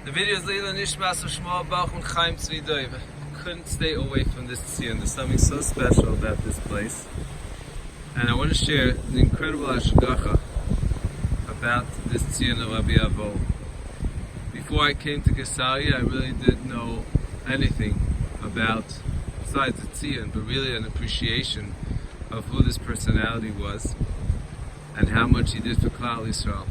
The video is Leila Nishmas of Shmuel Bach and Chaim Tzvi Doiv. Couldn't stay away from this tziyun. There's something so special about this place. And I want to share the incredible hashgacha about this tziyun of Rabbi Avo. Before I came to Caesarea, I really didn't know anything about, besides the tziyun, but really an appreciation of who this personality was and how much he did for Klal Yisrael.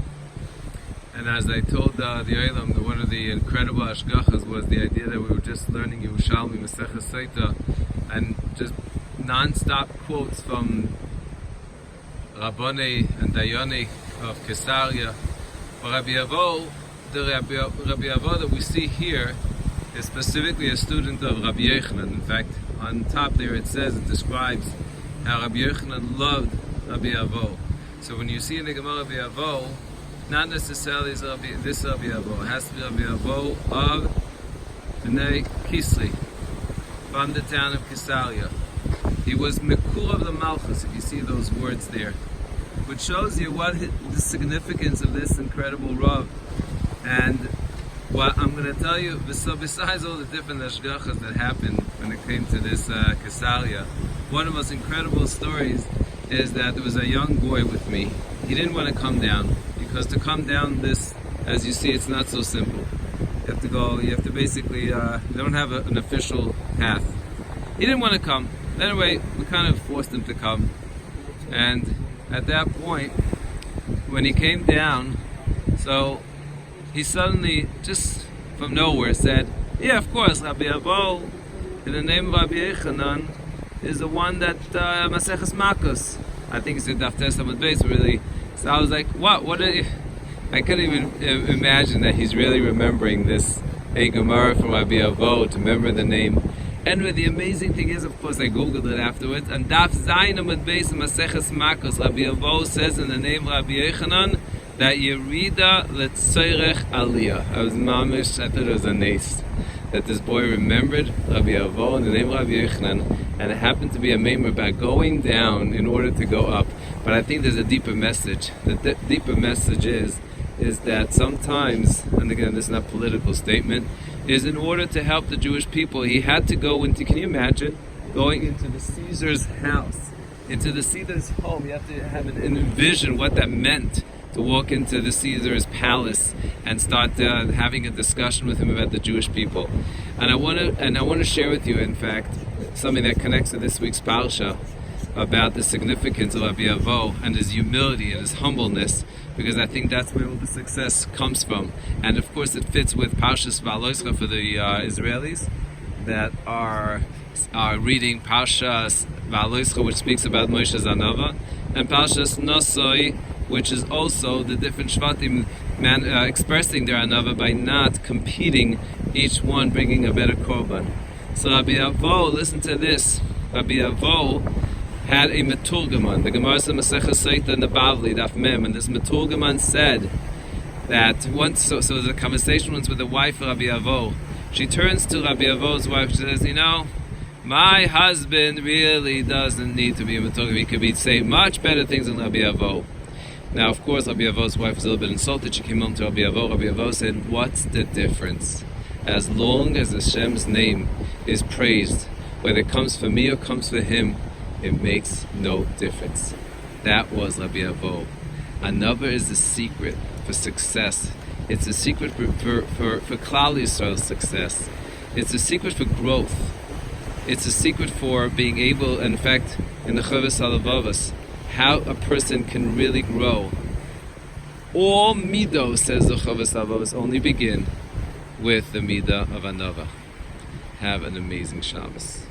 And as I told the Olam, one of the incredible hashgachas was the idea that we were just learning Yerushalmi, Maseches Seita, and just non-stop quotes from Rabboni and Dayani of Caesarea. But Rabbi Avo, the Rabbi Avo that we see here is specifically a student of Rabbi Yochanan. In fact, on top there it says, it describes how Rabbi Yochanan loved Rabbi Avo. So when you see in the Gemara Rabbi Avo, not necessarily is this Rabbi Avo. It has to be Rabbi Avo of Bnei Kisli, from the town of Caesarea. He was Mekur of the Malchus, if you see those words there, which shows you what the significance of this incredible Rav. And what I'm going to tell you, besides all the different hashgachas that happened when it came to this Caesarea, one of the most incredible stories is that there was a young boy with me. He didn't want to come down, because to come down this, as you see, it's not so simple. You have to go, you have to basically, they don't have an official path. He didn't want to come. Anyway, we kind of forced him to come. And at that point, when he came down, so he suddenly, just from nowhere, said, yeah, of course, Rabbi Avo, in the name of Rabbi Yochanan, is the one that Maseches Makos. I think it's the Daf Testament base, really. So I was like, what are you? I couldn't even imagine that he's really remembering this a Gemara from Rabbi Avo to remember the name. And the amazing thing is, of course, I googled it afterwards, and Daf Zayin Amud Beis Maseches Makos, Rabbi Avo says in the name of Rabbi Yochanan that Yerida Letzorech Aliyah. I was mamish, I thought it was a nace that this boy remembered Rabbi Avo in the name of Rabbi Yochanan, and it happened to be a maimer about going down in order to go up. But I think there's a deeper message. The deeper message is that sometimes, and again this is not a political statement, is in order to help the Jewish people, he had to go into, can you imagine, going into the Caesar's house, into the Caesar's home. You have to have an envision what that meant, to walk into the Caesar's palace and start having a discussion with him about the Jewish people. And I want to share with you, in fact, something that connects to this week's parsha about the significance of Rabbi Avo and his humility and his humbleness, because I think that's where all the success comes from. And of course it fits with Parshas Va'aloischa for the Israelis that are reading Parshas Va'aloischa, which speaks about Moshe Zanava, and Parshas Nosoi, which is also the different Shvatim expressing their Anava by not competing, each one bringing a better korban. So Rabbi Avo, listen to this, Rabbi Avo had a Meturgaman. The Gemara says Maseches Seita in the Bavli, Daf Mem, and this Meturgaman said that once, so there's a conversation once with the wife of Rabbi Avo. She turns to Rabbi Avo's wife, she says, you know, my husband really doesn't need to be a Meturgaman. He could be saying much better things than Rabbi Avo. Now, of course, Rabbi Avo's wife was a little bit insulted. She came home to Rabbi Avo. Rabbi Avo said, what's the difference? As long as Hashem's name is praised, whether it comes for me or comes for him, it makes no difference. That was Rabbi Avo. Another is the secret for success. It's a secret for Klal Yisrael's success. It's a secret for growth. It's a secret for being able, in fact, in the Chovos HaLevavos, how a person can really grow. All midos, says the Chovos HaLevavos, only begin with the midah of anava. Have an amazing Shabbos.